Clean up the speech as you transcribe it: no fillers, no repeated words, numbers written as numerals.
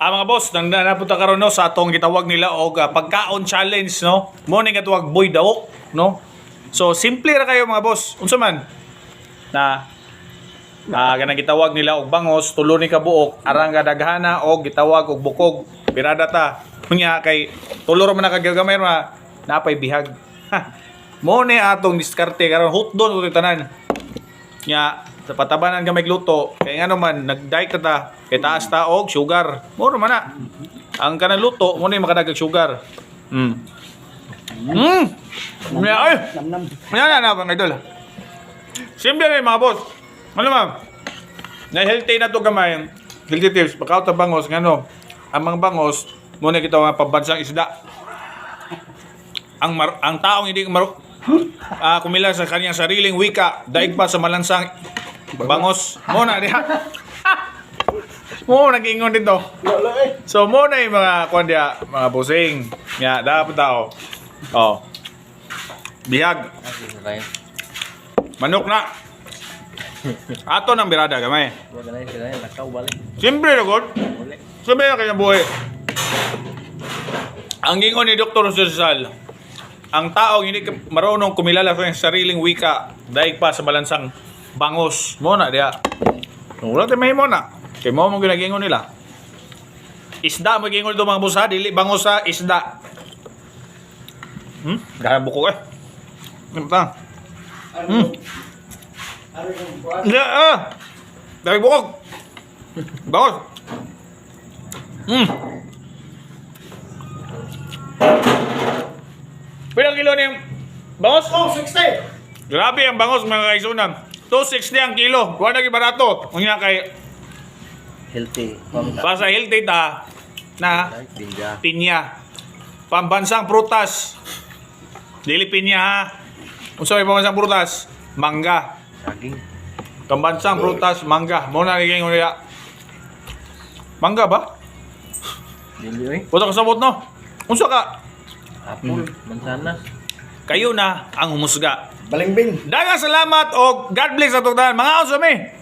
Mga boss, nang napunta karon no sa atong gitawag nila og pagkaon challenge no. Mo ning gitawag boy daw, no. So simple ra kayo mga boss. Unsa man na ganang gitawag nila og bangos, tulo ni kabuok, arang daghana og gitawag og bukog. Pirada ta. Kunya kay tulo ra man nakagamay ra napay bihag. Mo ni atong diskarte karon hutdon ug tanan. Nya sa patabanan gamay luto kay ngano man nagdiet ta kay taas ta og sugar. Moro man na. Ang kanang luto mo ni makadagag sugar. Nya ay. Na mga idol. Simple rin mga boss. Ano ma'am? Na healthy na to gamay. Healthy tips pagkaot ta bangos ngano. Ang mga bangos mo na kita nga pabansang isda. Ang taong hindi kumila sa kanyang sariling wika daig pa sa malansang bangos mo na diha. Mo nag-ingon dito. So mo na yung mga kuan dia, mga busing. Nga dapat tao. Oh. Bihag. Manok na. Ato nang birada gamay. Siyempre na god. Sabi na kanyang buhay. Ang gingon ni Dr. Rizal, ang taong hindi marunong kumilala sa sariling wika daig pa sa balansang bangos mo na diya. Wala tayo mahimo na. Kaya mo mong ginagingon nila. Isda mo gingon ito mga busa, dili bangos sa isda. Dahil buko eh. Ano ta? Dahil bukog. Bangos. Pilang kilo na yung bangos? 260. Grabe ang bangos mga kaisunan. 260 ang kilo. Kuha na barato. Kung nga kay Healthy. basta healthy ta na pinya. Pambansang prutas. Dili pinya ha. Kung sa may pambansang prutas, mangga. Saging. Pambansang prutas, mangga. Muna naging nila. Mangga ba? Dili oy. Puta ka sabot no? Unsa ka? Apple, mansanas. Kayo na ang humusga. Balingbing. Daghang salamat o God bless sa tugtahan. Mga usami.